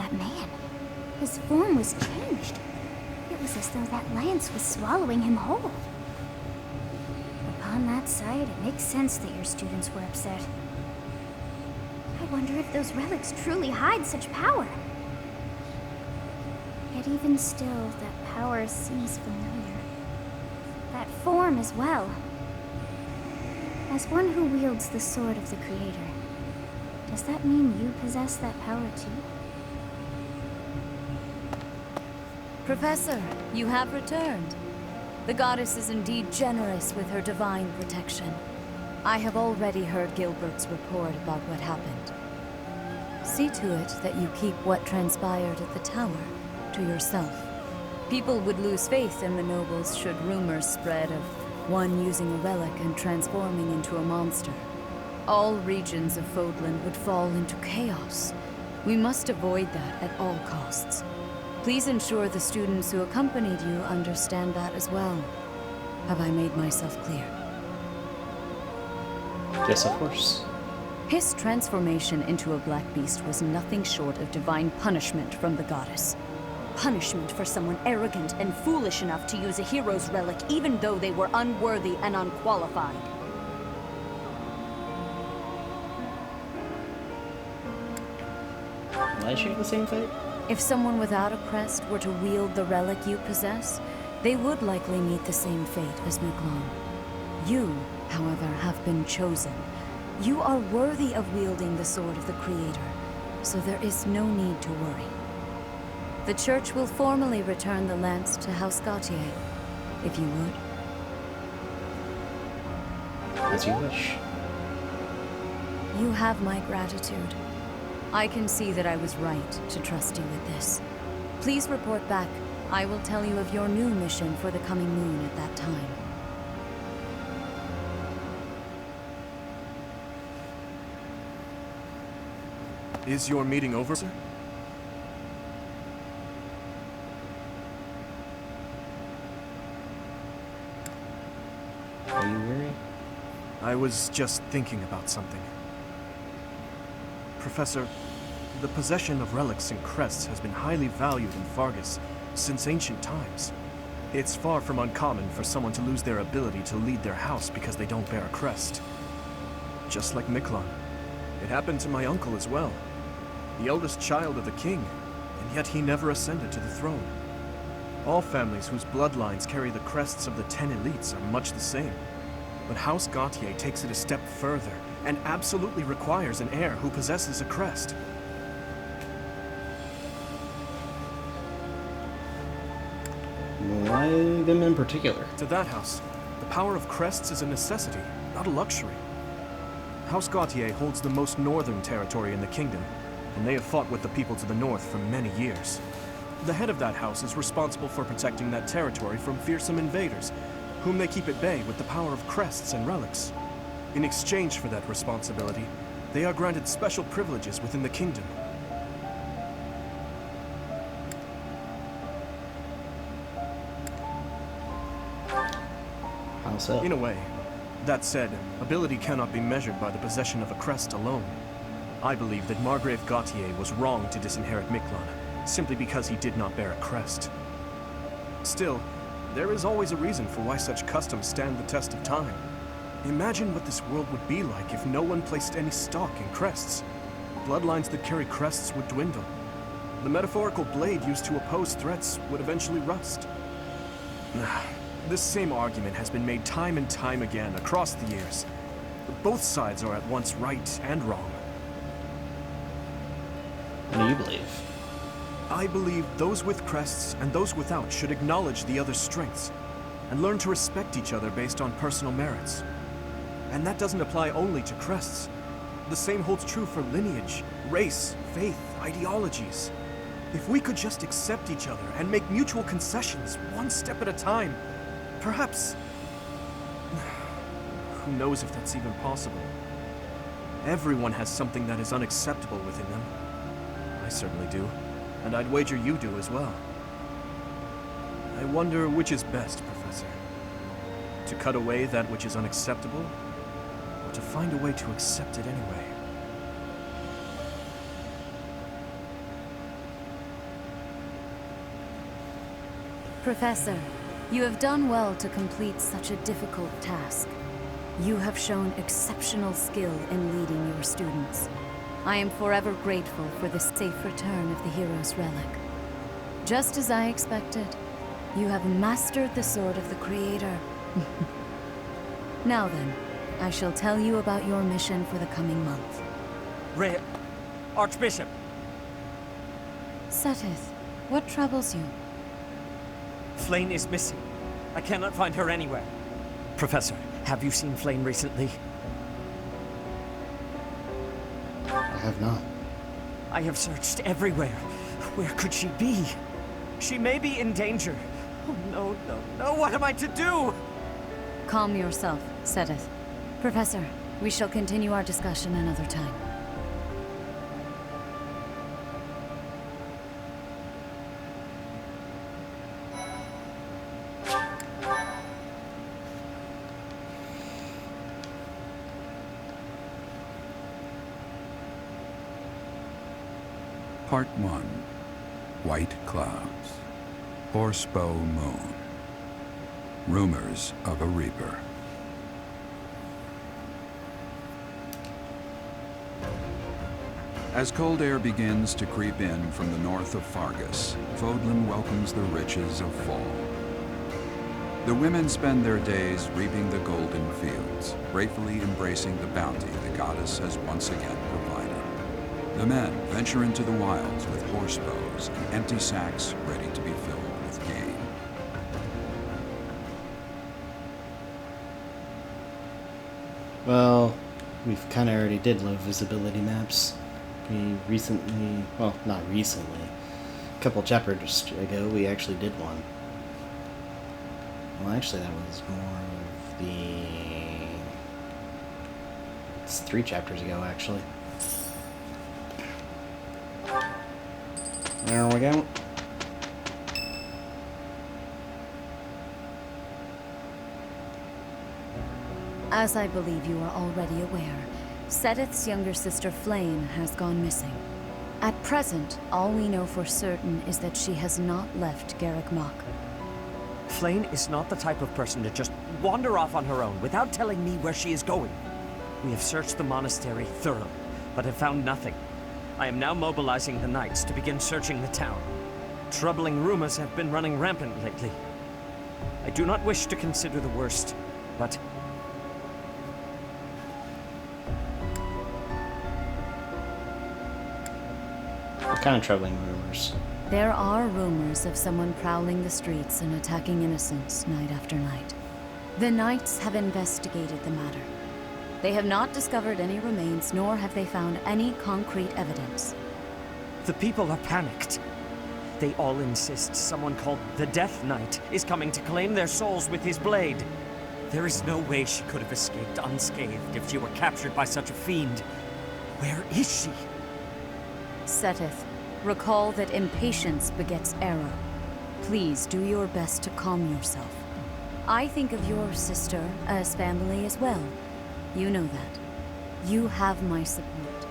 that man. His form was changed. It was as though that lance was swallowing him whole. Upon that sight, it makes sense that your students were upset. I wonder if those relics truly hide such power. Yet even still, that power seems familiar. That form as well. As one who wields the sword of the Creator, does that mean you possess that power too? Professor, you have returned. The goddess is indeed generous with her divine protection. I have already heard Gilbert's report about what happened. See to it that you keep what transpired at the tower to yourself. People would lose faith in the nobles should rumors spread of one using a relic and transforming into a monster. All regions of Fodlan would fall into chaos. We must avoid that at all costs. Please ensure the students who accompanied you understand that as well. Have I made myself clear? Yes, of course. His transformation into a black beast was nothing short of divine punishment from the goddess. Punishment for someone arrogant and foolish enough to use a hero's relic even though they were unworthy and unqualified. Am I sharing the same fate? If someone without a crest were to wield the relic you possess, they would likely meet the same fate as Miklon. You, however, have been chosen. You are worthy of wielding the sword of the Creator, so there is no need to worry. The Church will formally return the lance to House Gautier, if you would. As you wish. You have my gratitude. I can see that I was right to trust you with this. Please report back. I will tell you of your new mission for the coming moon at that time. Is your meeting over, sir? Are you weary? I was just thinking about something. Professor, the possession of relics and crests has been highly valued in Fargus since ancient times. It's far from uncommon for someone to lose their ability to lead their house because they don't bear a crest. Just like Miklon. It happened to my uncle as well. The eldest child of the king, and yet he never ascended to the throne. All families whose bloodlines carry the crests of the 10 elites are much the same. But House Gautier takes it a step further and absolutely requires an heir who possesses a crest. Why them in particular? To that house, the power of crests is a necessity, not a luxury. House Gautier holds the most northern territory in the kingdom, and they have fought with the people to the north for many years. The head of that house is responsible for protecting that territory from fearsome invaders, whom they keep at bay with the power of crests and relics. In exchange for that responsibility, they are granted special privileges within the kingdom. How so? In a way. That said, ability cannot be measured by the possession of a crest alone. I believe that Margrave Gautier was wrong to disinherit Miklon, simply because he did not bear a crest. Still, there is always a reason for why such customs stand the test of time. Imagine what this world would be like if no one placed any stock in crests. Bloodlines that carry crests would dwindle. The metaphorical blade used to oppose threats would eventually rust. This same argument has been made time and time again across the years. Both sides are at once right and wrong. What do you believe? I believe those with crests and those without should acknowledge the other's strengths and learn to respect each other based on personal merits. And that doesn't apply only to crests. The same holds true for lineage, race, faith, ideologies. If we could just accept each other and make mutual concessions one step at a time, perhaps... Who knows if that's even possible? Everyone has something that is unacceptable within them. I certainly do. And I'd wager you do as well. I wonder which is best, Professor. To cut away that which is unacceptable, or to find a way to accept it anyway? Professor, you have done well to complete such a difficult task. You have shown exceptional skill in leading your students. I am forever grateful for the safe return of the hero's relic. Just as I expected, you have mastered the sword of the Creator. Now then, I shall tell you about your mission for the coming month. Archbishop! Seteth, what troubles you? Flayn is missing. I cannot find her anywhere. Professor, have you seen Flayn recently? I have not. I have searched everywhere. Where could she be? She may be in danger. Oh no, no, no, what am I to do? Calm yourself, Seteth. Professor, we shall continue our discussion another time. Part 1. White Clouds. Horsebow Moon. Rumors of a Reaper. As cold air begins to creep in from the north of Fargus, Fodlan welcomes the riches of fall. The women spend their days reaping the golden fields, gratefully embracing the bounty the goddess has once again provided. The men venture into the wilds with horse bows and empty sacks ready to be filled with game. Well, we've kind of already did low visibility maps. We recently, well, not recently, a couple chapters ago, we actually did one. Well, actually, that was more of the... It's 3 chapters ago, actually. There we go. As I believe you are already aware, Seteth's younger sister Flayn has gone missing. At present, all we know for certain is that she has not left Garrick Mach. Flayn is not the type of person to just wander off on her own without telling me where she is going. We have searched the monastery thoroughly, but have found nothing. I am now mobilizing the knights to begin searching the town. Troubling rumors have been running rampant lately. I do not wish to consider the worst, but... What kind of troubling rumors? There are rumors of someone prowling the streets and attacking innocents night after night. The knights have investigated the matter. They have not discovered any remains, nor have they found any concrete evidence. The people are panicked. They all insist someone called the Death Knight is coming to claim their souls with his blade. There is no way she could have escaped unscathed if she were captured by such a fiend. Where is she? Seteth, recall that impatience begets error. Please do your best to calm yourself. I think of your sister as family as well. You know that. You have my support.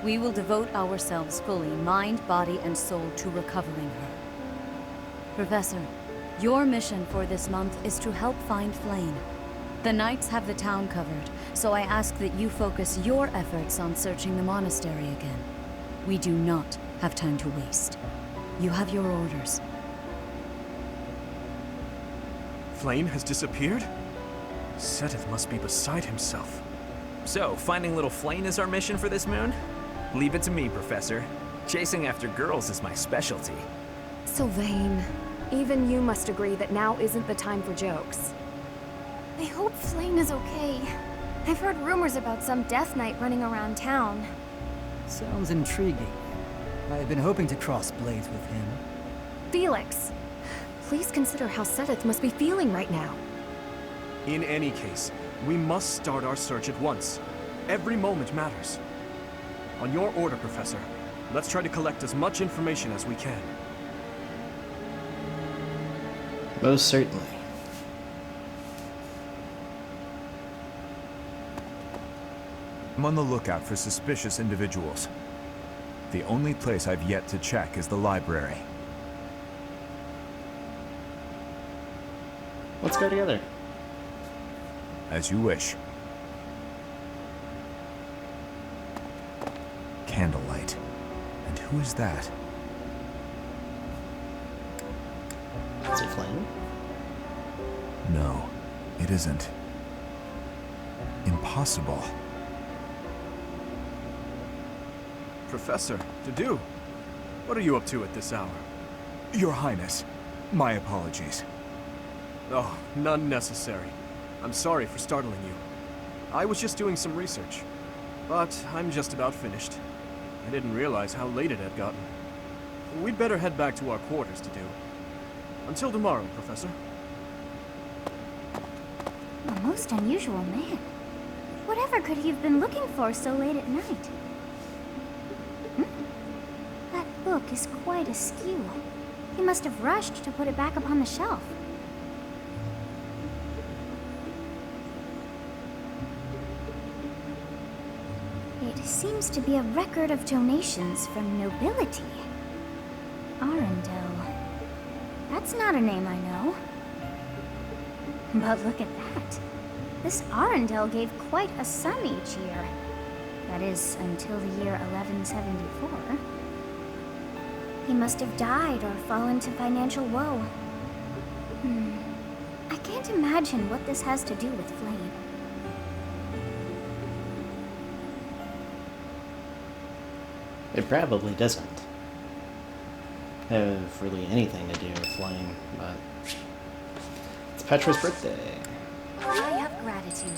We will devote ourselves fully, mind, body, and soul to recovering her. Professor, your mission for this month is to help find Flayn. The knights have the town covered, so I ask that you focus your efforts on searching the monastery again. We do not have time to waste. You have your orders. Flayn has disappeared? Seteth must be beside himself. So, finding little Flayn is our mission for this moon? Leave it to me, Professor. Chasing after girls is my specialty. Sylvain, even you must agree that now isn't the time for jokes. I hope Flayn is okay. I've heard rumors about some Death Knight running around town. Sounds intriguing. I have been hoping to cross blades with him. Felix, please consider how Seteth must be feeling right now. In any case, we must start our search at once. Every moment matters. On your order, Professor. Let's try to collect as much information as we can. Most certainly. I'm on the lookout for suspicious individuals. The only place I've yet to check is the library. Let's go together. As you wish. Candlelight. And who is that? Is it Flayn? No, it isn't. Impossible. Professor, to do? What are you up to at this hour? Your Highness, my apologies. Oh, none necessary. I'm sorry for startling you. I was just doing some research. But I'm just about finished. I didn't realize how late it had gotten. We'd better head back to our quarters to do. Until tomorrow, Professor. A most unusual man. Whatever could he have been looking for so late at night? That book is quite askew. He must have rushed to put it back upon the shelf. It seems to be a record of donations from nobility. Arundel. That's not a name I know. But look at that. This Arundel gave quite a sum each year. That is, until the year 1174. He must have died or fallen to financial woe. I can't imagine what this has to do with Flayn. It probably doesn't have really anything to do with Flayn, but it's Petra's birthday. I have gratitude.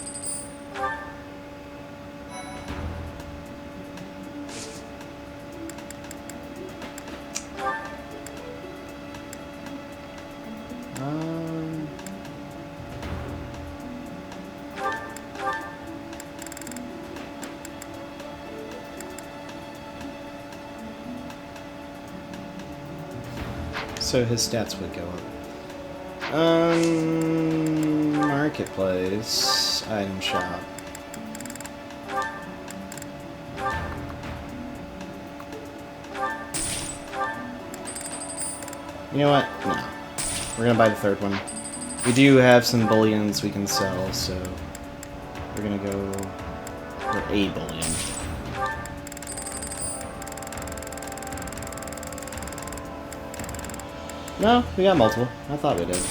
So his stats would go up. Marketplace, item shop. You know what? No. We're gonna buy the third one. We do have some bullions we can sell, so we're gonna go for a bullion. No, we got multiple. I thought we did.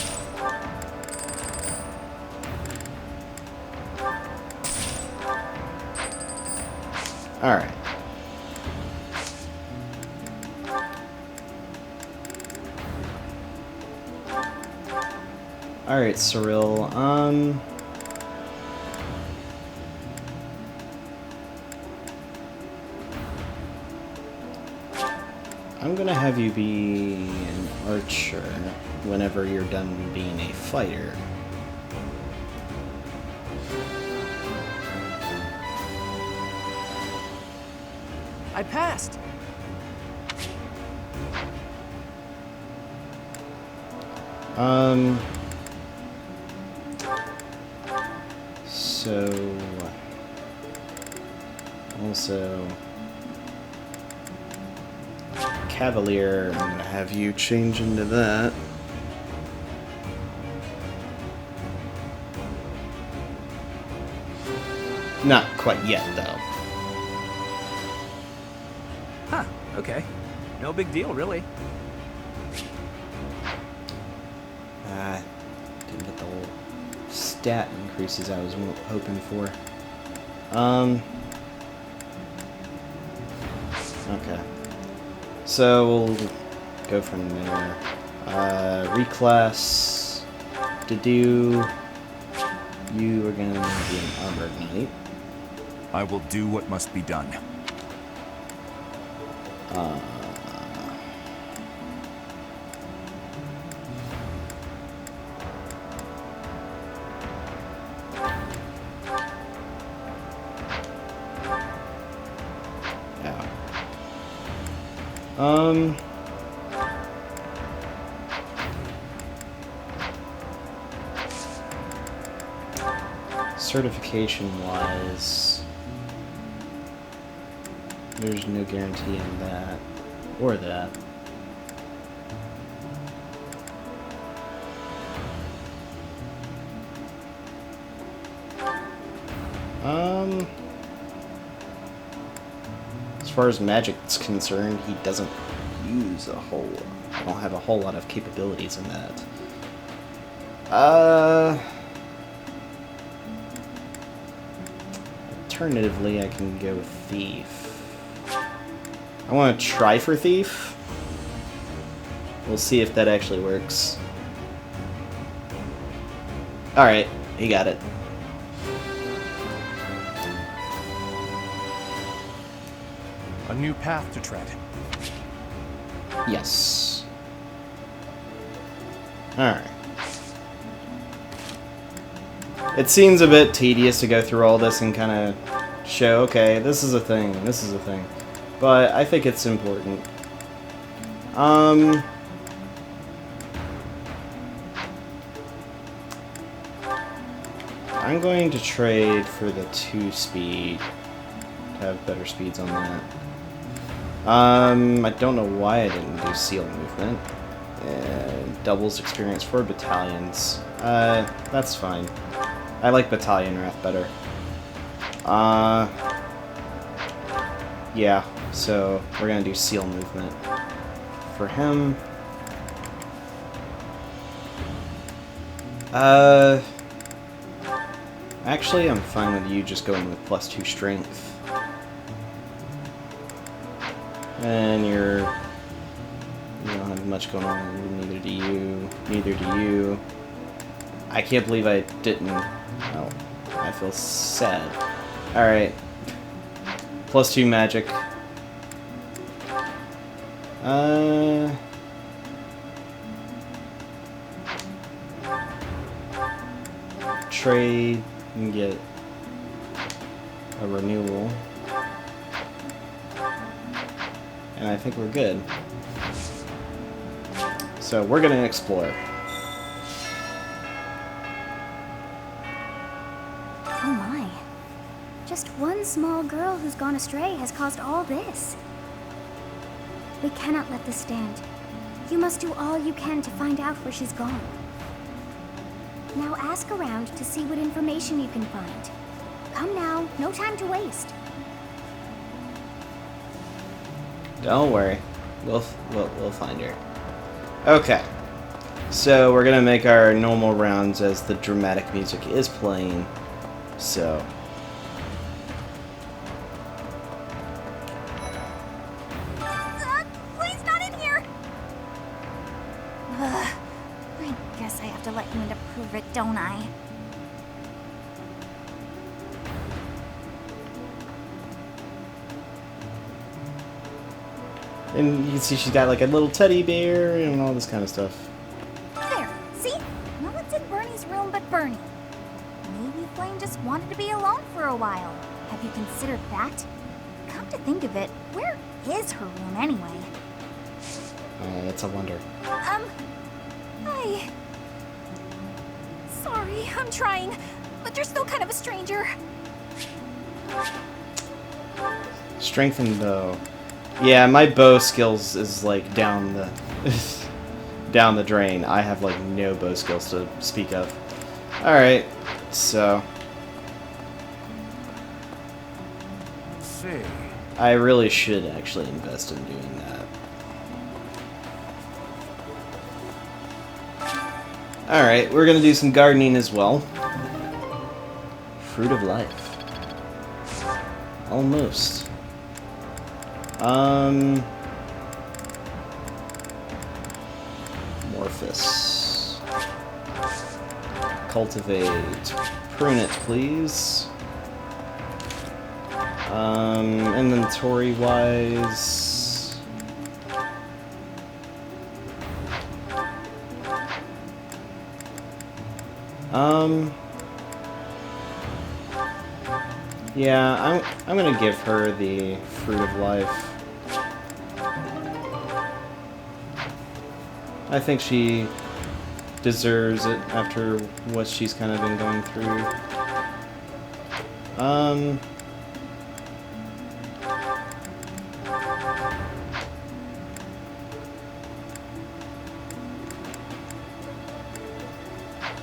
Alright. Alright, Cyril, I'm gonna have you be an archer whenever you're done being a fighter. I passed! So... Also... Cavalier, I'm gonna have you change into that. Not quite yet, though. Huh, okay. No big deal, really. Didn't get the whole stat increases I was hoping for. Okay. So we'll go from there. Reclass. You are going to be an armored knight. I will do what must be done. Certification-wise, there's no guarantee in that, or that. As far as magic's concerned, he doesn't use a whole... I don't have a whole lot of capabilities in that. Alternatively, I can go with Thief. I want to try for Thief. We'll see if that actually works. Alright, he got it. A new path to tread. Yes. Alright. It seems a bit tedious to go through all this and kind of show, okay, this is a thing, this is a thing. But I think it's important. I'm going to trade for the 2-speed. Have better speeds on that. I don't know why I didn't do seal movement. And doubles experience for battalions. That's fine. I like Battalion Wrath better. Yeah, so we're gonna do seal movement for him. Actually, I'm fine with you just going with +2 strength. And you don't have much going on, neither do you, neither do you. I can't believe I didn't. Oh, I feel sad. Alright. +2 magic. Trade and get a renewal. And I think we're good. So we're gonna explore. Oh my. Just one small girl who's gone astray has caused all this. We cannot let this stand. You must do all you can to find out where she's gone. Now ask around to see what information you can find. Come now, no time to waste. Don't worry, we'll find her. Okay, so we're gonna make our normal rounds as the dramatic music is playing. So Please not in here! I guess I have to let you in to prove it, don't I? and you can see she's got like a little teddy bear and all this kind of stuff. There, see? No one's in Bernie's room but Bernie. Maybe Flayn just wanted to be alone for a while. Have you considered that? Come to think of it, where is her room anyway? That's a wonder. Hi. Sorry, I'm trying, but you're still kind of a stranger. Strength and bow. Yeah, my bow skills is like down the down the drain. I have like no bow skills to speak of. Alright, so Let's see. I really should actually invest in doing that. Alright, we're gonna do some gardening as well. Fruit of life. Almost. Morphus. Cultivate. Prune it, please. Inventory-wise... yeah, I'm gonna give her the Fruit of Life. I think she deserves it after what she's kind of been going through.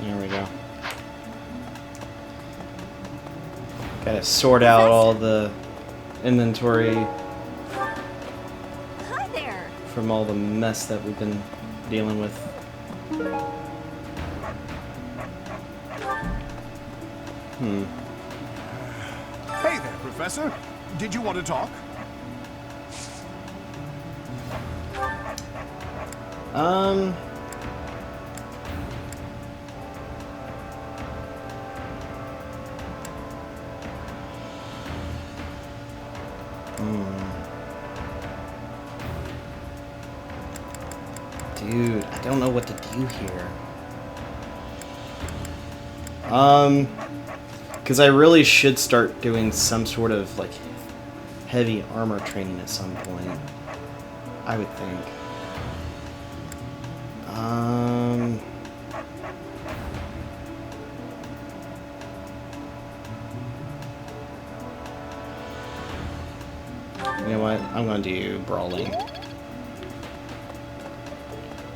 Here we go. Gotta sort out all the inventory Hi there. from all the mess that we've been dealing with. Hey there, Professor. Did you want to talk? Dude, I don't know what to do here. Because I really should start doing some sort of, like, heavy armor training at some point. I would think. You know what? I'm gonna do brawling.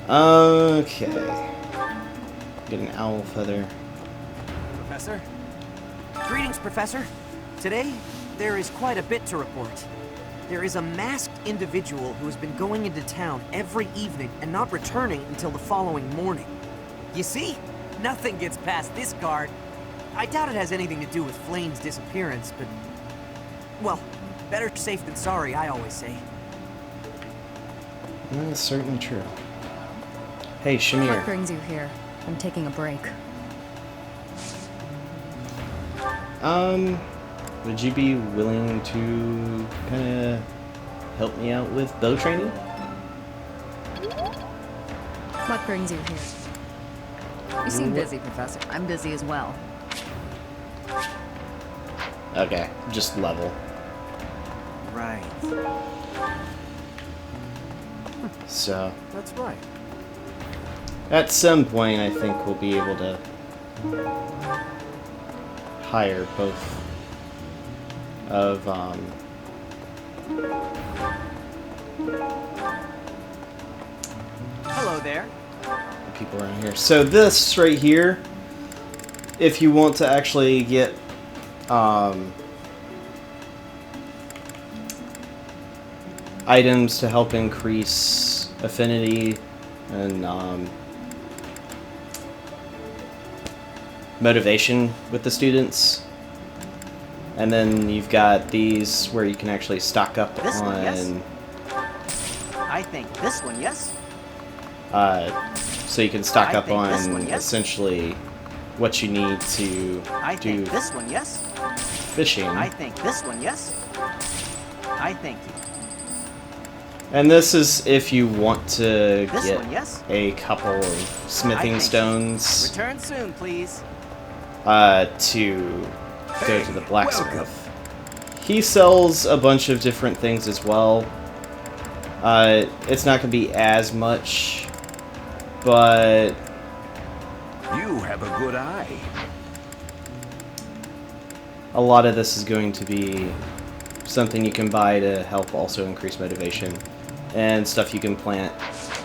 Okay. Get an owl feather. Professor? Greetings, Professor. Today, there is quite a bit to report. There is a masked individual who has been going into town every evening and not returning until the following morning. You see? Nothing gets past this guard. I doubt it has anything to do with Flayn's disappearance, but... well, better safe than sorry, I always say. That's certainly true. Hey, What Shamir. brings you here? I'm taking a break. Would you be willing to kind of help me out with bow training? What brings you here? You seem busy, Professor. I'm busy as well. Okay, just level. Right. So, That's right. at some point, I think we'll be able to hire both of, Hello there. people around here. So this right here, if you want to actually get, items to help increase affinity and, motivation with the students. And then you've got these where you can actually stock up This on, one, yes? I think this one, yes? so you can stock I up think this on one, yes? essentially what you need to I do think this one, yes? fishing. I think this one, yes? I think And this is if you want to this get one, yes? a couple of I smithing think- stones Return soon, please. to go to the blacksmith. He sells a bunch of different things as well. It's not going to be as much, but You have a good eye. a lot of this is going to be something you can buy to help also increase motivation and stuff you can plant.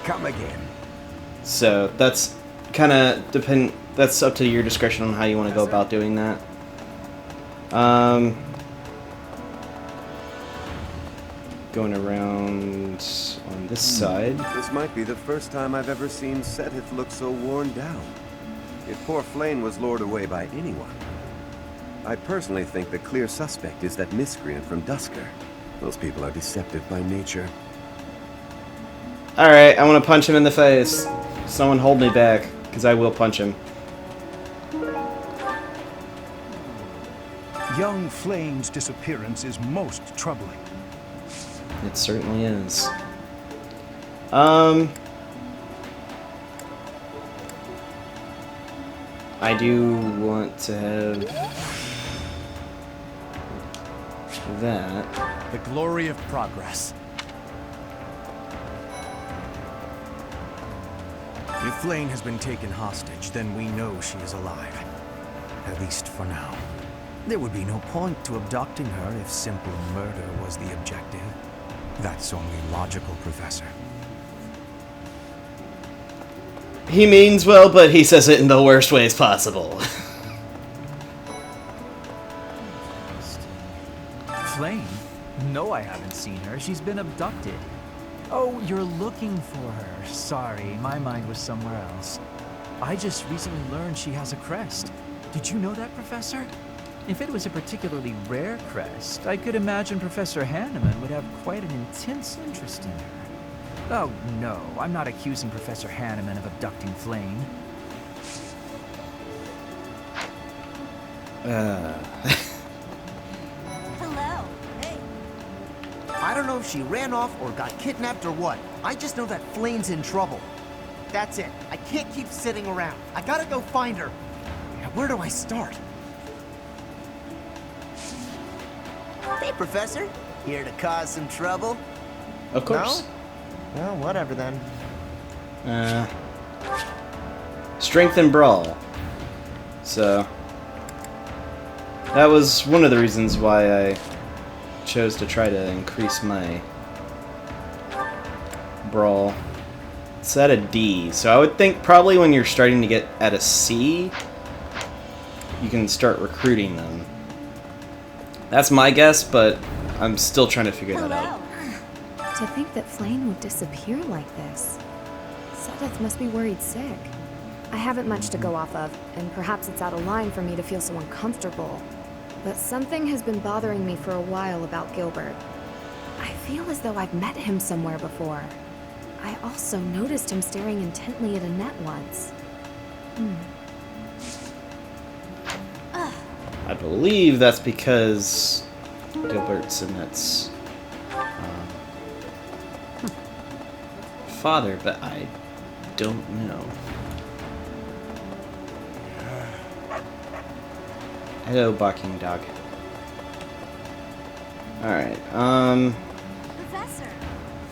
Come again. So that's kind of that's up to your discretion on how you want to go about doing that. Going around on this side. This might be the first time I've ever seen Setith look so worn down. If poor Flayn was lured away by anyone, I personally think the clear suspect is that miscreant from Dusker. Those people are deceptive by nature. Alright, I want to punch him in the face. Someone hold me back, because I will punch him. Young Flayn's disappearance is most troubling. It certainly is. I do want to have that. The glory of progress. If Flayn has been taken hostage, then we know she is alive. At least for now. There would be no point to abducting her if simple murder was the objective. That's only logical, Professor. He means well, but he says it in the worst ways possible. Flayn? No, I haven't seen her. She's been abducted. Oh, you're looking for her. Sorry, my mind was somewhere else. I just recently learned she has a crest. Did you know that, Professor? If it was a particularly rare crest, I could imagine Professor Hanneman would have quite an intense interest in her. Oh, no, I'm not accusing Professor Hanneman of abducting Flayn. Hello. Hey. I don't know if she ran off or got kidnapped or what. I just know that Flayn's in trouble. That's it. I can't keep sitting around. I gotta go find her. Now, where do I start? Hey, Professor. Here to cause some trouble? Of course. No? Well, whatever then. Strength and brawl. So that was one of the reasons why I chose to try to increase my brawl. It's at a D, so I would think probably when you're starting to get at a C, you can start recruiting them. That's my guess, but I'm still trying to figure that out. To think that Flayn would disappear like this. Sedith must be worried sick. I haven't much to go off of, and perhaps it's out of line for me to feel so uncomfortable. But something has been bothering me for a while about Gilbert. I feel as though I've met him somewhere before. I also noticed him staring intently at Annette once. I believe that's because Gilbert's Annette's father, but I don't know. Hello, barking dog. Alright, Professor,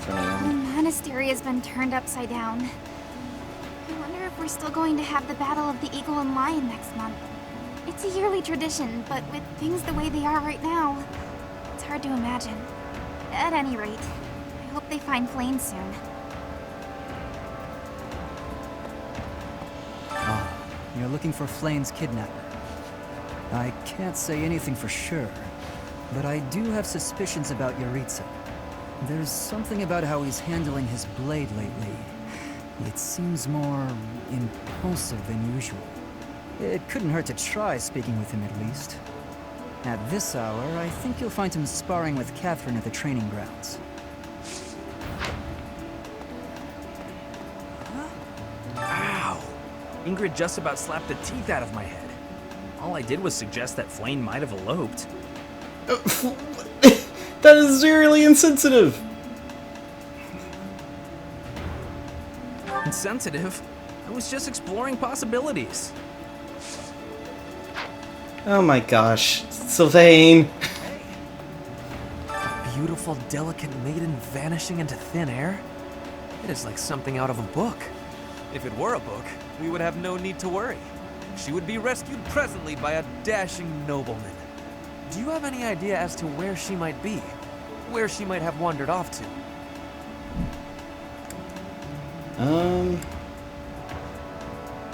the Flayn. monastery has been turned upside down. I wonder if we're still going to have the Battle of the Eagle and Lion next month. It's a yearly tradition, but with things the way they are right now, it's hard to imagine. At any rate, I hope they find Flayn soon. You're looking for Flayn's kidnapper. I can't say anything for sure, but I do have suspicions about Yaritza. There's something about how he's handling his blade lately. It seems more impulsive than usual. It couldn't hurt to try speaking with him at least. At this hour, I think you'll find him sparring with Catherine at the training grounds. Ow! Ingrid just about slapped the teeth out of my head. All I did was suggest that Flayn might have eloped. That is seriously insensitive! Insensitive? I was just exploring possibilities. Oh my gosh, Sylvain! Beautiful, delicate maiden vanishing into thin air? It is like something out of a book. If it were a book, we would have no need to worry. She would be rescued presently by a dashing nobleman. Do you have any idea as to where she might be? Where she might have wandered off to?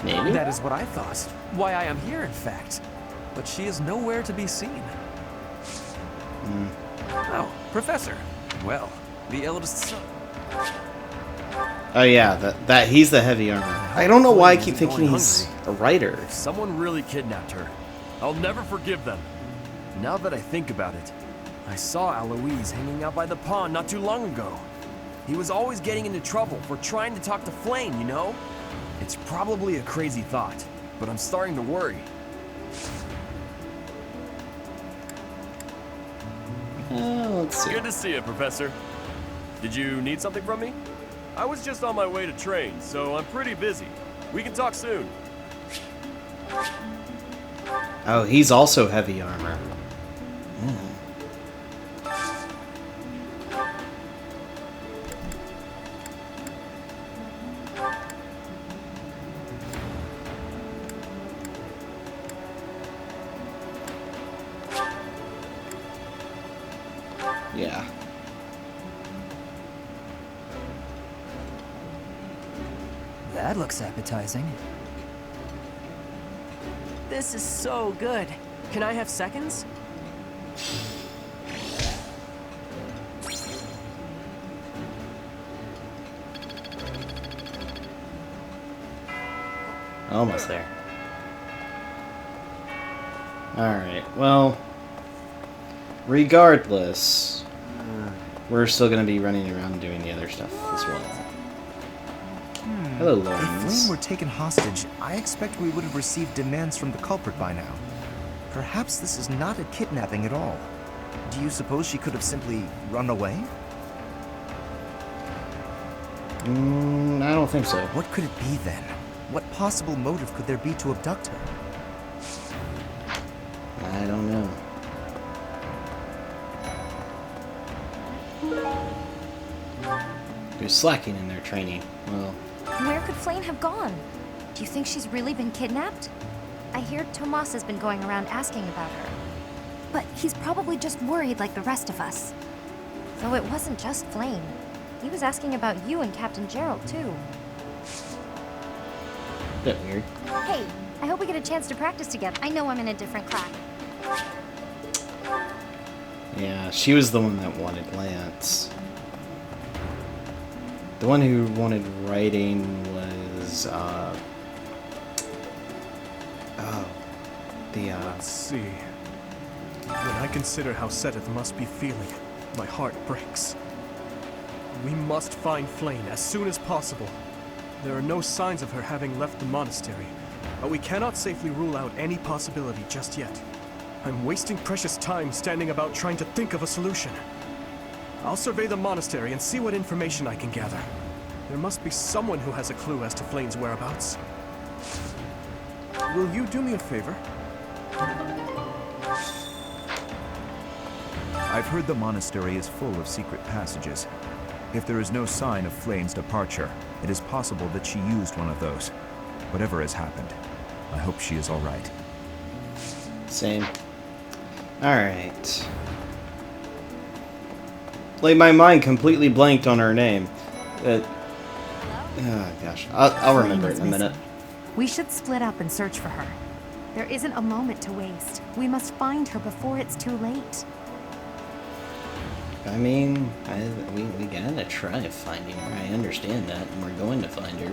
Maybe? That is what I thought. Why I am here, in fact. But she is nowhere to be seen. Oh, Professor. Well, the eldest son. Oh yeah, that he's the heavy armor. I don't know why I keep thinking he's a writer. Someone really kidnapped her. I'll never forgive them. Now that I think about it, I saw Alois hanging out by the pond not too long ago. He was always getting into trouble for trying to talk to Flayn, you know? It's probably a crazy thought, but I'm starting to worry. Let's see. Good to see you, Professor. Did you need something from me? I was just on my way to train, so I'm pretty busy. We can talk soon. Oh, he's also heavy armor. Yeah. That looks appetizing. This is so good. Can I have seconds? Almost there. Alright, well, regardless, we're still going to be running around doing the other stuff as well. Hello, If Lawrence. Flayn were taken hostage, I expect we would have received demands from the culprit by now. Perhaps this is not a kidnapping at all. Do you suppose she could have simply run away? I don't think so. What could it be then? What possible motive could there be to abduct her? I don't know. They're slacking in their training. Well, Where could Flayn have gone? Do you think she's really been kidnapped? I hear Tomas has been going around asking about her. But he's probably just worried like the rest of us. Though it wasn't just Flayn. He was asking about you and Captain Gerald, too. bit weird. Hey, I hope we get a chance to practice together. I know I'm in a different class. Yeah, she was the one that wanted Lance. The one who wanted writing was, Let's see. When I consider how Seteth must be feeling, my heart breaks. We must find Flayn as soon as possible. There are no signs of her having left the monastery, but we cannot safely rule out any possibility just yet. I'm wasting precious time standing about trying to think of a solution. I'll survey the monastery and see what information I can gather. There must be someone who has a clue as to Flayn's whereabouts. Will you do me a favor? I've heard the monastery is full of secret passages. If there is no sign of Flayn's departure, it is possible that she used one of those. Whatever has happened, I hope she is all right. Same. Alright. Like, my mind completely blanked on her name. Oh, gosh. I'll remember it in a minute. We should split up and search for her. There isn't a moment to waste. We must find her before it's too late. I mean, we gotta try finding her. I understand that, and we're going to find her.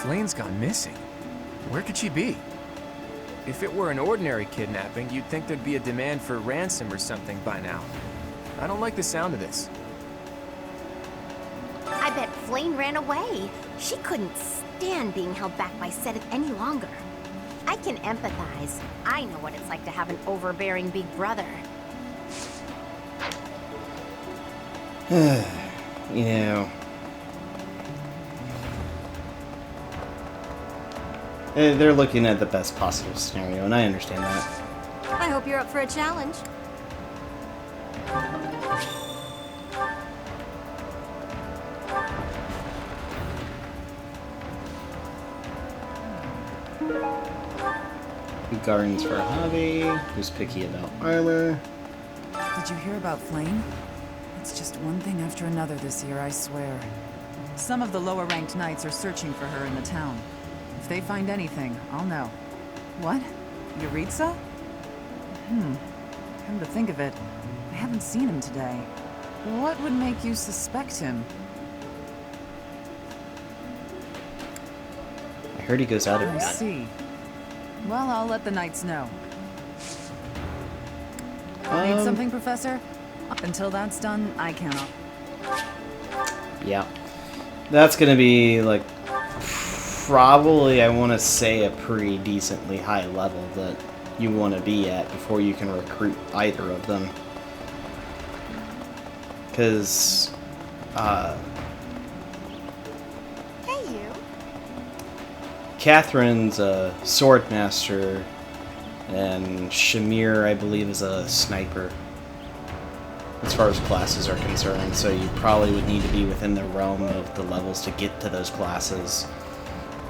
Flayn's gone missing. Where could she be? If it were an ordinary kidnapping, you'd think there'd be a demand for ransom or something by now. I don't like the sound of this. I bet Flayn ran away. She couldn't stand being held back by Seteth any longer. I can empathize. I know what it's like to have an overbearing big brother. You know... They're looking at the best possible scenario, and I understand that. I hope you're up for a challenge. Who gardens for a hobby? Who's picky about armor? Did you hear about Flayn? It's just one thing after another this year, I swear. Some of the lower-ranked knights are searching for her in the town. If they find anything, I'll know. What? Yuritsa? Come to think of it, I haven't seen him today. What would make you suspect him? I heard he goes out every I night. see. Well, I'll let the knights know. Need something, Professor? Until that's done, I cannot. Yeah. That's gonna be, like, probably, I want to say, a pretty decently high level that you want to be at before you can recruit either of them. Because, Hey, you. Catherine's a sword master, and Shamir, I believe, is a sniper, as far as classes are concerned, so you probably would need to be within the realm of the levels to get to those classes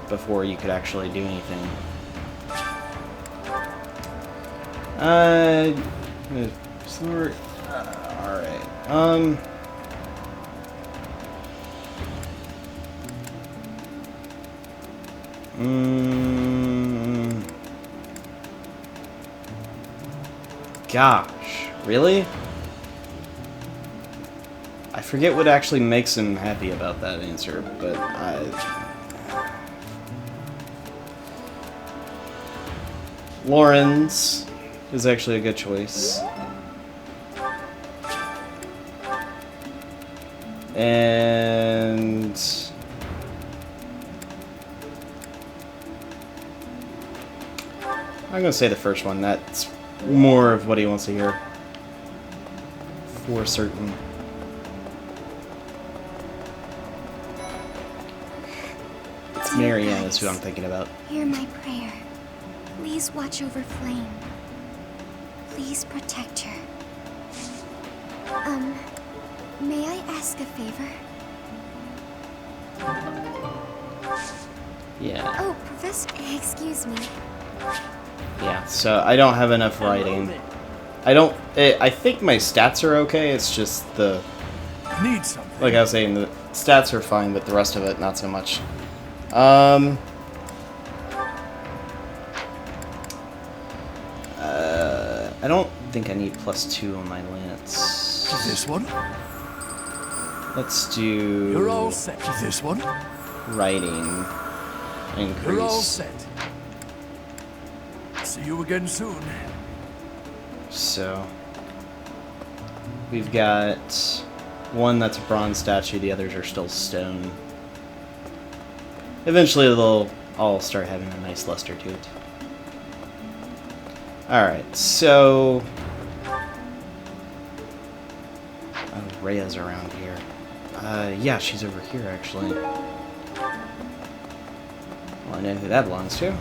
before you could actually do anything. Sword. Alright. Gosh, really? I forget what actually makes him happy about that answer, but Lawrence is actually a good choice. And I'm gonna say the first one. That's more of what he wants to hear. For certain. It's Marianne is who I'm thinking about. Hear my prayer. Please watch over Flayn. Please protect her. May I ask a favor? Yeah. Oh, Professor, excuse me. Yeah, so I don't have enough writing. I think my stats are okay, it's just the... Need something. Like I was saying, the stats are fine, but the rest of it, not so much. I don't think I need +2 on my lance. This one? Let's do... You're all set. This one? Writing. Increase. You're all set. See you again soon. So... We've got one that's a bronze statue, the others are still stone. Eventually they'll all start having a nice luster to it. Alright, so... Oh, Rhea's around here. Yeah, she's over here, actually. Well, I know who that belongs to.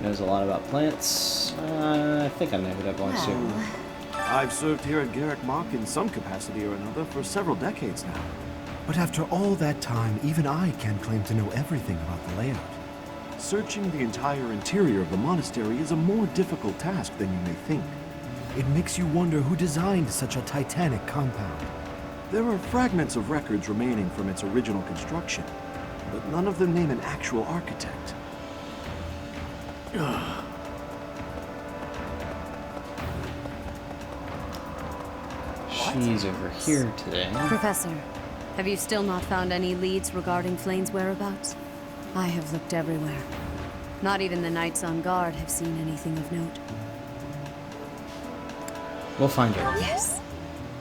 Knows a lot about plants. I think I know who that belongs to. I've served here at Garrick Mach in some capacity or another for several decades now. But after all that time, even I can't claim to know everything about the layout. Searching the entire interior of the monastery is a more difficult task than you may think. It makes you wonder who designed such a titanic compound. There are fragments of records remaining from its original construction, but none of them name an actual architect. She's over here today. Professor, have you still not found any leads regarding Flayn's whereabouts? I have looked everywhere. Not even the knights on guard have seen anything of note. We'll find her. Yes.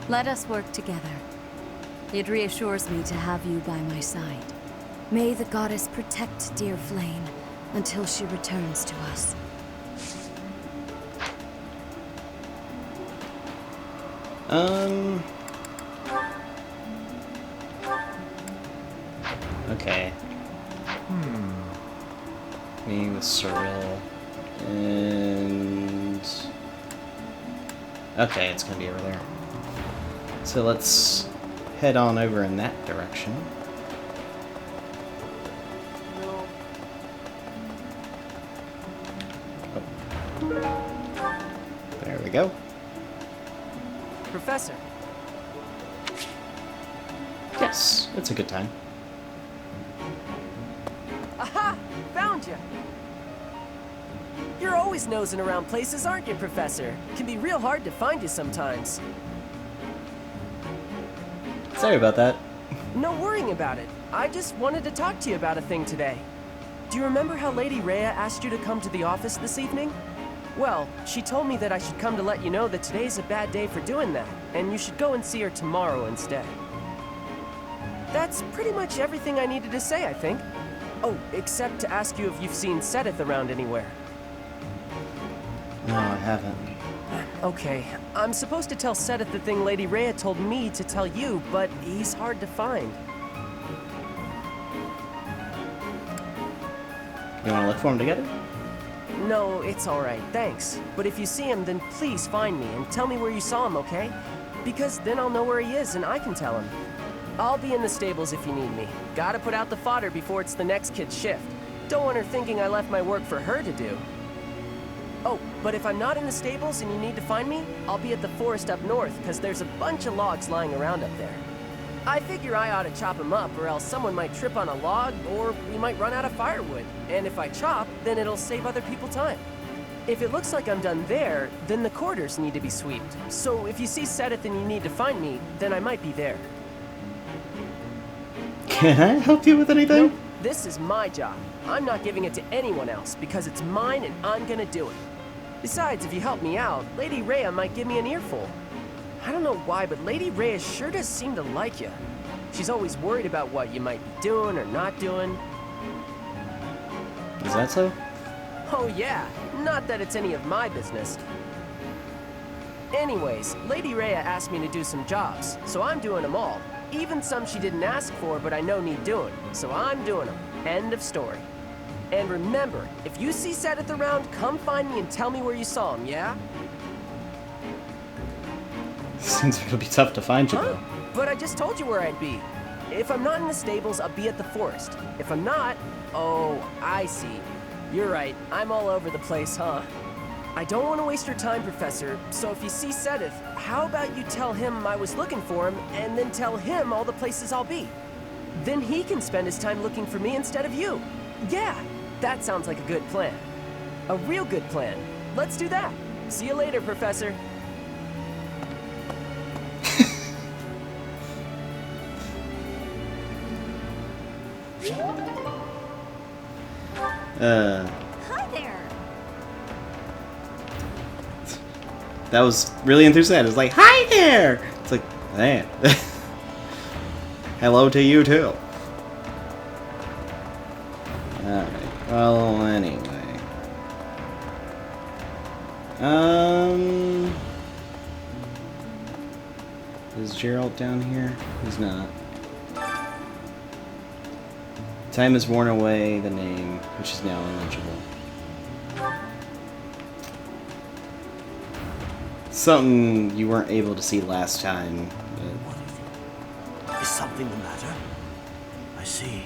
Let us work together. It reassures me to have you by my side. May the goddess protect dear Flayn until she returns to us. Okay. Me with Cyril. And... Okay, it's gonna be over there. So let's head on over in that direction. Oh. There we go. Professor. Yes, it's a good time. Aha! Found you! You're always nosing around places, aren't you, Professor? Can be real hard to find you sometimes. Sorry about that. No worrying about it. I just wanted to talk to you about a thing today. Do you remember how Lady Rhea asked you to come to the office this evening? Well, she told me that I should come to let you know that today's a bad day for doing that, and you should go and see her tomorrow instead. That's pretty much everything I needed to say, I think. Oh, except to ask you if you've seen Seteth around anywhere. No, I haven't. Okay, I'm supposed to tell Seteth the thing Lady Rhea told me to tell you, but he's hard to find. You want to look for him together? No, it's alright, thanks. But if you see him, then please find me and tell me where you saw him, okay? Because then I'll know where he is and I can tell him. I'll be in the stables if you need me. Gotta put out the fodder before it's the next kid's shift. Don't want her thinking I left my work for her to do. Oh, but if I'm not in the stables and you need to find me, I'll be at the forest up north, because there's a bunch of logs lying around up there. I figure I ought to chop them up, or else someone might trip on a log, or we might run out of firewood. And if I chop, then it'll save other people time. If it looks like I'm done there, then the quarters need to be swept. So if you see Seth and you need to find me, then I might be there. Can I help you with anything? Nope, this is my job. I'm not giving it to anyone else because it's mine and I'm gonna do it. Besides, if you help me out, Lady Rhea might give me an earful. I don't know why, but Lady Rhea sure does seem to like you. She's always worried about what you might be doing or not doing. Is that so? Oh yeah, not that it's any of my business. Anyways, Lady Rhea asked me to do some jobs, so I'm doing them all. Even some she didn't ask for, but I know need doing, so I'm doing them. End of story. And remember, if you see Seth around, come find me and tell me where you saw him, yeah? Seems like it'll be tough to find you, though. But I just told you where I'd be. If I'm not in the stables, I'll be at the forest. If I'm not, oh, I see. You're right, I'm all over the place, huh? I don't want to waste your time, Professor, so if you see Seth, how about you tell him I was looking for him, and then tell him all the places I'll be? Then he can spend his time looking for me instead of you. Yeah, that sounds like a good plan. A real good plan. Let's do that. See you later, Professor. Hi there. That was really enthusiastic. It's like, hi there! It's like, man. Hello to you, too. Alright, well, anyway. Is Gerald down here? He's not. Time has worn away the name, which is now illegible. Something you weren't able to see last time. Is something the matter? I see.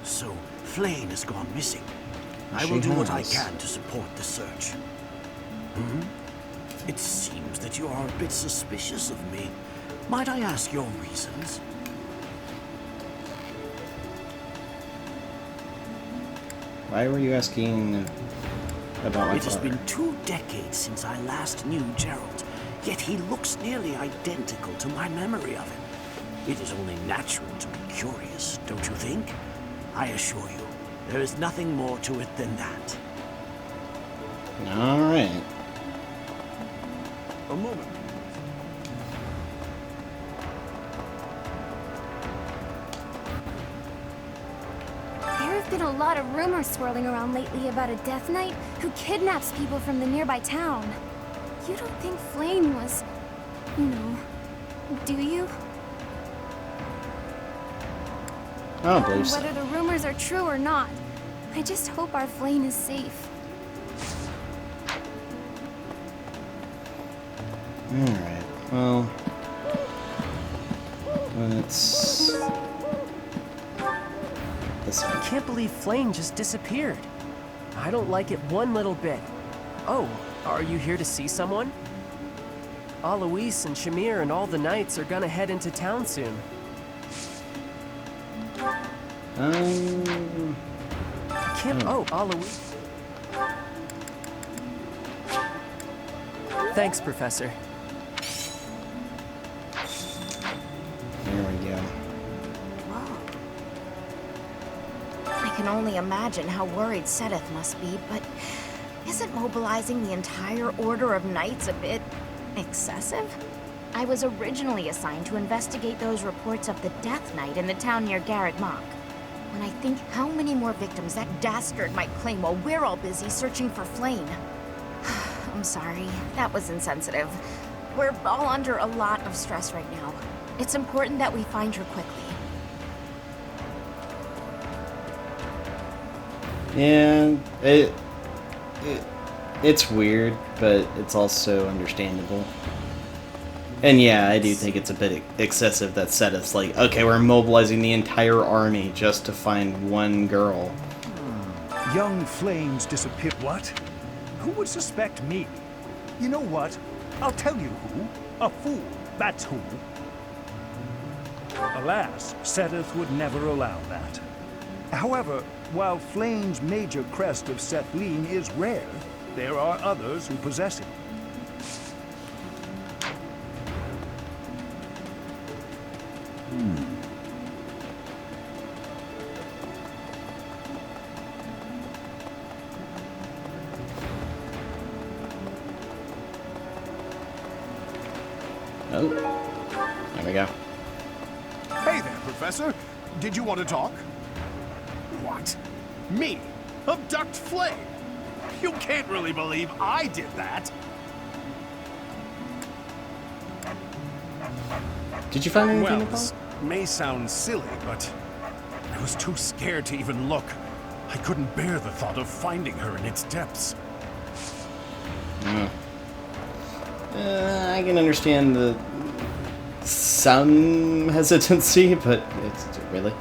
So, Flayn has gone missing. I will do what I can to support the search. Hmm? It seems that you are a bit suspicious of me. Might I ask your reasons? Why were you asking about my It has father? been 2 decades since I last knew Gerald, yet he looks nearly identical to my memory of him. It is only natural to be curious, don't you think? I assure you, there is nothing more to it than that. Alright. A moment. There have been a lot of rumors swirling around lately about a Death Knight who kidnaps people from the nearby town. You don't think Flayn was, you know, do you? I don't believe so. Whether the rumors are true or not, I just hope our Flayn is safe. Alright, well... Let's... I can't believe Flayn just disappeared. I don't like it one little bit. Oh, are you here to see someone? Alois and Shamir and all the knights are gonna head into town soon. Oh, Alois. Thanks, Professor. There we go. I can only imagine how worried Seth must be, but isn't mobilizing the entire Order of Knights a bit excessive? I was originally assigned to investigate those reports of the Death Knight in the town near Garreg Mach. When I think how many more victims that dastard might claim while we're all busy searching for Flayn. I'm sorry, that was insensitive. We're all under a lot of stress right now. It's important that we find her quickly. And it's weird, but it's also understandable. And yeah, I do think it's a bit excessive that Seth's like, okay, we're mobilizing the entire army just to find one girl. Young Flayn's disappeared. What? Who would suspect me? You know what? I'll tell you who. A fool, that's who. Alas, Seth would never allow that. However, while Flayn's major crest of Sethlin is rare, there are others who possess it. Oh, there we go. Hey there, Professor. Did you want to talk? What? Me? Abduct Flayn? You can't really believe I did that. Did you find anything Well, about? this may sound silly, but I was too scared to even look. I couldn't bear the thought of finding her in its depths. I can understand some hesitancy, but it's really.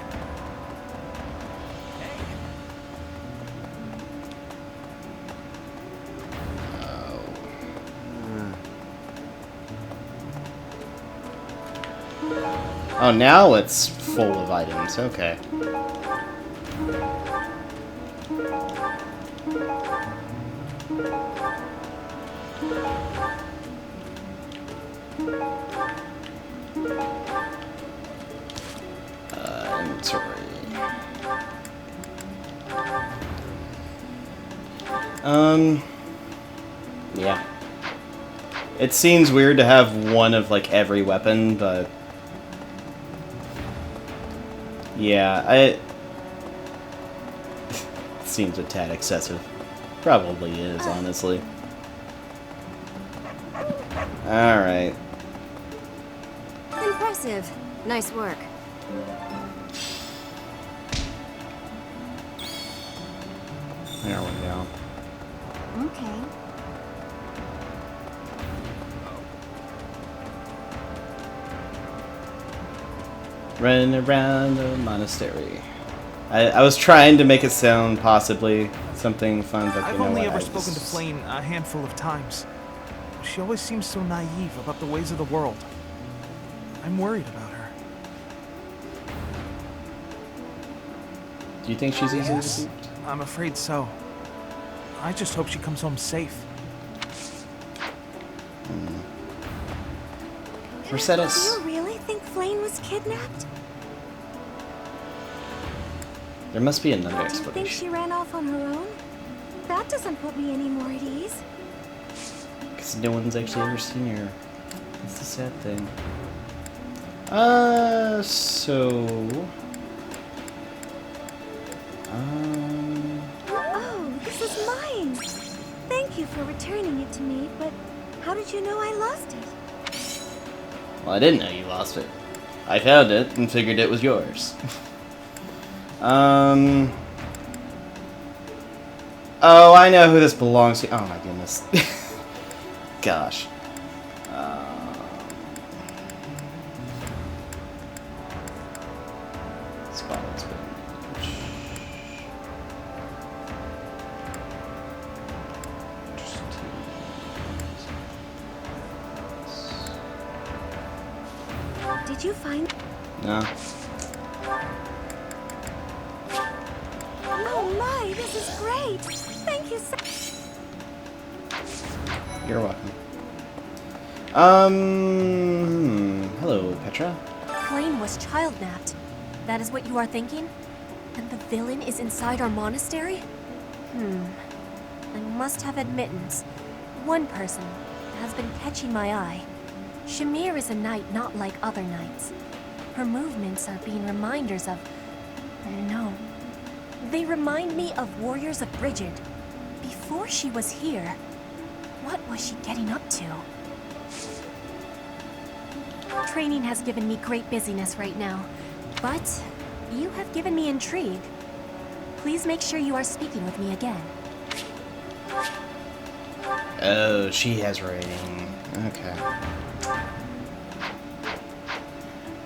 Oh, now it's full of items. Okay. Inventory. Yeah. It seems weird to have one of, like, every weapon, but... yeah, it seems a tad excessive. Probably is, honestly. Alright. Impressive. Nice work. There we go. Okay. Running around the monastery. I was trying to make it sound possibly something fun, but I've you know only what? ever spoken to Flayn a handful of times. She always seems so naive about the ways of the world. I'm worried about her. Do you think she's easily Yes, deceived? I'm afraid so. I just hope she comes home safe. Mercedes. Do you really think Flayn was kidnapped? There must be another Do you think explanation. she ran off on her own? That doesn't put me any more at ease. Because no one's actually ever seen her. That's the sad thing. Oh, this is mine! Thank you for returning it to me, but how did you know I lost it? Well, I didn't know you lost it. I found it and figured it was yours. Oh, I know who this belongs to. Oh my goodness. Gosh. Spotted spinach. Did you find... No. Oh my, this is great! Thank you so... You're welcome. Hello, Petra. Flayn was child-napped. That is what you are thinking? And the villain is inside our monastery? I must have admittance. One person has been catching my eye. Shamir is a knight not like other knights. Her movements are being reminders of... no. They remind me of warriors of Brigid. Before she was here, what was she getting up to? Training has given me great busyness right now, but you have given me intrigue. Please make sure you are speaking with me again. Oh, she has rating. Okay.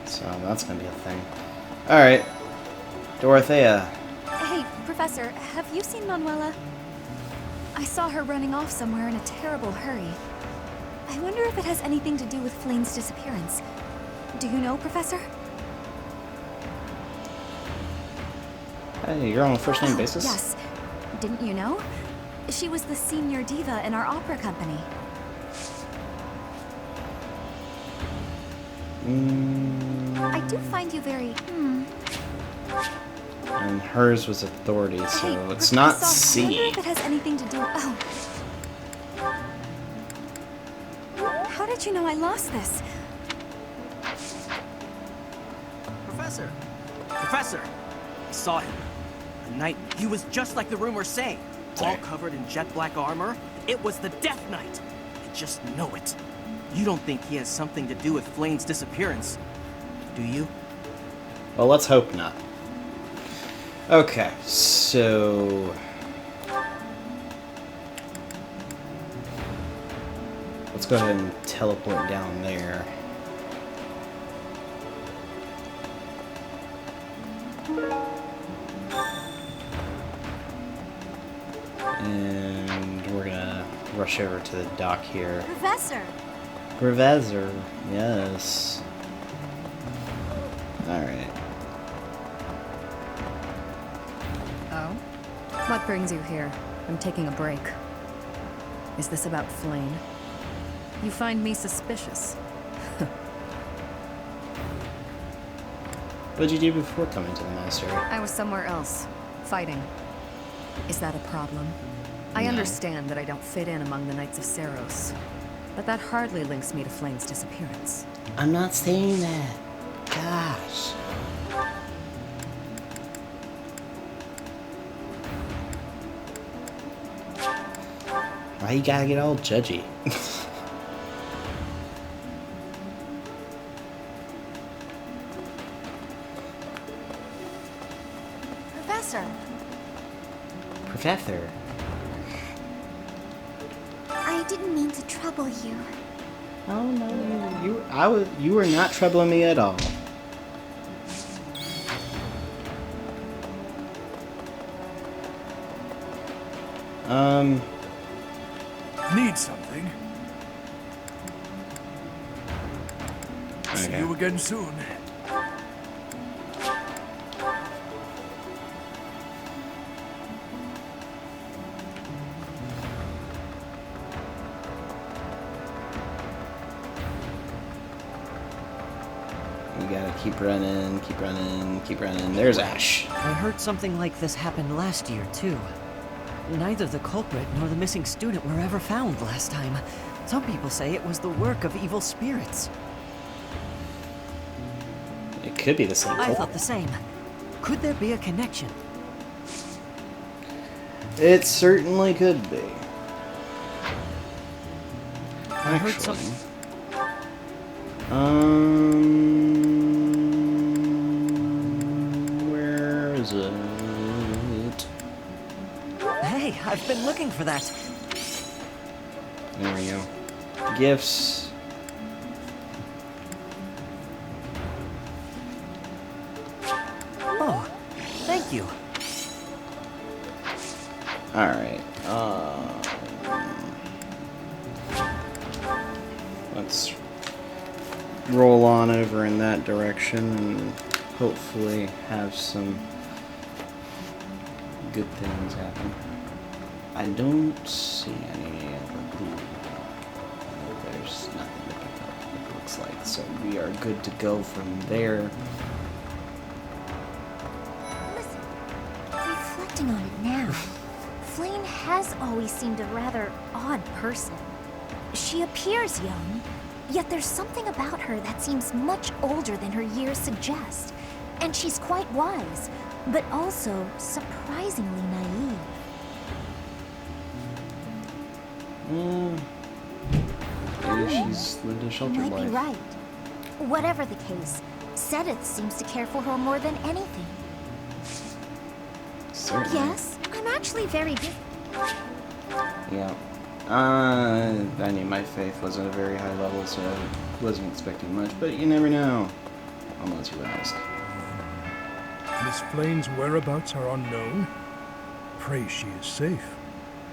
So that's gonna be a thing. Alright. Dorothea. Hey, Professor, have you seen Manuela? I saw her running off somewhere in a terrible hurry. I wonder if it has anything to do with Flayn's disappearance. Do you know, Professor? Hey, you're on a first name basis? Yes. Didn't you know? She was the senior diva in our opera company. I do find you very, And hers was authority, so Hey, it's not Professor, I wonder C. if it has anything to do. Oh. How did you know I lost this? Professor! Professor! I saw him. The Knight, he was just like the rumors say. All covered in jet black armor. It was the Death Knight. I just know it. You don't think he has something to do with Flayn's disappearance, do you? Well, let's hope not. Okay, so... let's go ahead and teleport down there. And we're gonna rush over to the dock here. Professor! Professor, yes. Alright. Oh? What brings you here? I'm taking a break. Is this about Flayn? You find me suspicious. What did you do before coming to the monastery? I was somewhere else, fighting. Is that a problem? I understand that I don't fit in among the Knights of Seiros, but that hardly links me to Flayn's disappearance. I'm not saying that. Gosh. Why you gotta get all judgy? Professor! Professor. I didn't mean to trouble you. Oh no, you were not troubling me at all. Need something? See you again soon. You gotta keep running, keep running, keep running. There's Ash. I heard something like this happened last year, too. Neither the culprit nor the missing student were ever found last time. Some people say it was the work of evil spirits. It could be the same I culprit. thought the same. Could there be a connection? It certainly could be. I heard something. Where is it? Hey, I've been looking for that. There we go. Gifts. Oh, thank you. Alright. Let's roll on over in that direction and hopefully have some good things happen. I don't see any other clue. There's nothing to pick up, it looks like. So we are good to go from there. Reflecting on it now, Flayn has always seemed a rather odd person. She appears young, yet there's something about her that seems much older than her years suggest. And she's quite wise, but also surprisingly naive. Maybe she's lived a You sheltered might life. be right. Whatever the case, Sedith seems to care for her more than anything. Certainly. Yes, I'm actually very busy. Yeah. I knew my faith wasn't a very high level, so I wasn't expecting much, but you never know. Unless you ask. Miss Flayn's whereabouts are unknown. Pray she is safe.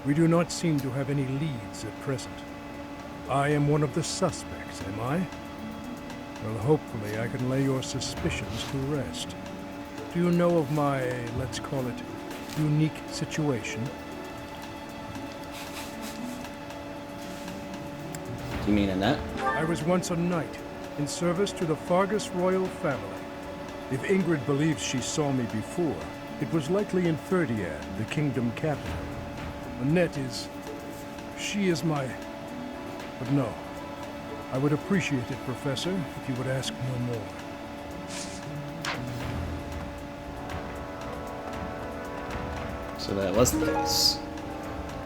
We do not seem to have any leads at present. I am one of the suspects, am I? Well, hopefully I can lay your suspicions to rest. Do you know of my, let's call it, unique situation? You mean Annette? I was once a knight, in service to the Fargus royal family. If Ingrid believes she saw me before, it was likely in Ferdiad, the kingdom capital. Annette is... she is my... But no. I would appreciate it, Professor, if you would ask no more. So that was the case.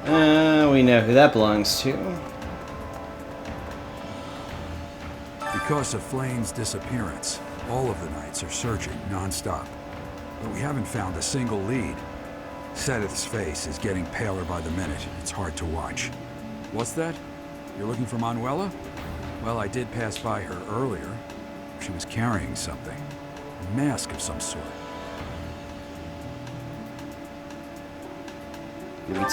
We know who that belongs to. Because of Flayn's disappearance, all of the knights are searching non-stop. But we haven't found a single lead. Sedith's face is getting paler by the minute. It's hard to watch. What's that? You're looking for Manuela? Well, I did pass by her earlier. She was carrying something. A mask of some sort.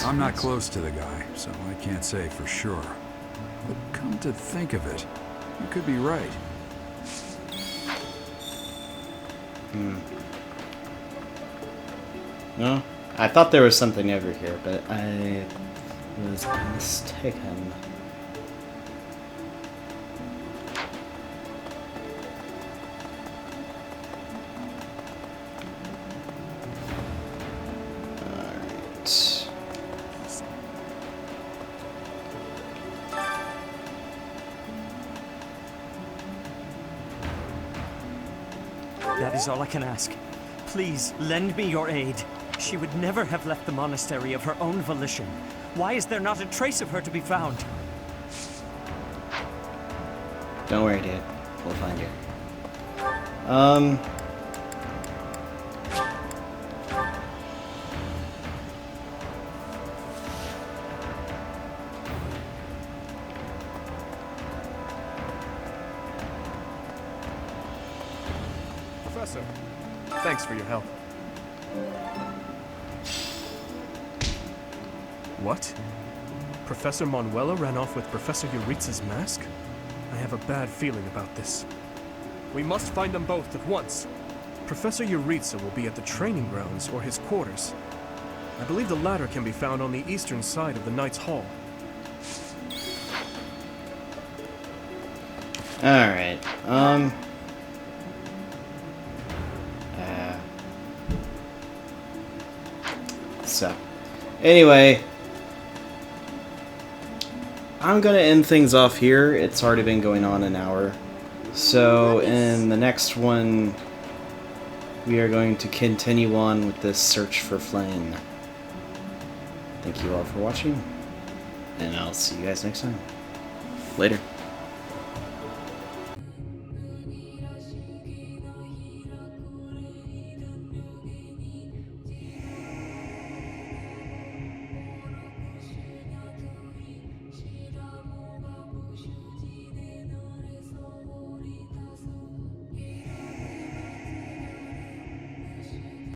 I'm not close to the guy, so I can't say for sure. But come to think of it, you could be right. No? I thought there was something over here, but I was mistaken. That is all I can ask. Please, lend me your aid. She would never have left the monastery of her own volition. Why is there not a trace of her to be found? Don't worry, dude. We'll find you. Professor, thanks for your help. What? Professor Manuela ran off with Professor Yuritsa's mask? I have a bad feeling about this. We must find them both at once. Professor Yuritsa will be at the training grounds or his quarters. I believe the latter can be found on the eastern side of the Knight's Hall. Alright, so, anyway, I'm gonna end things off here. It's already been going on an hour. So, in the next one, we are going to continue on with this search for Flayn. Thank you all for watching, and I'll see you guys next time. Later.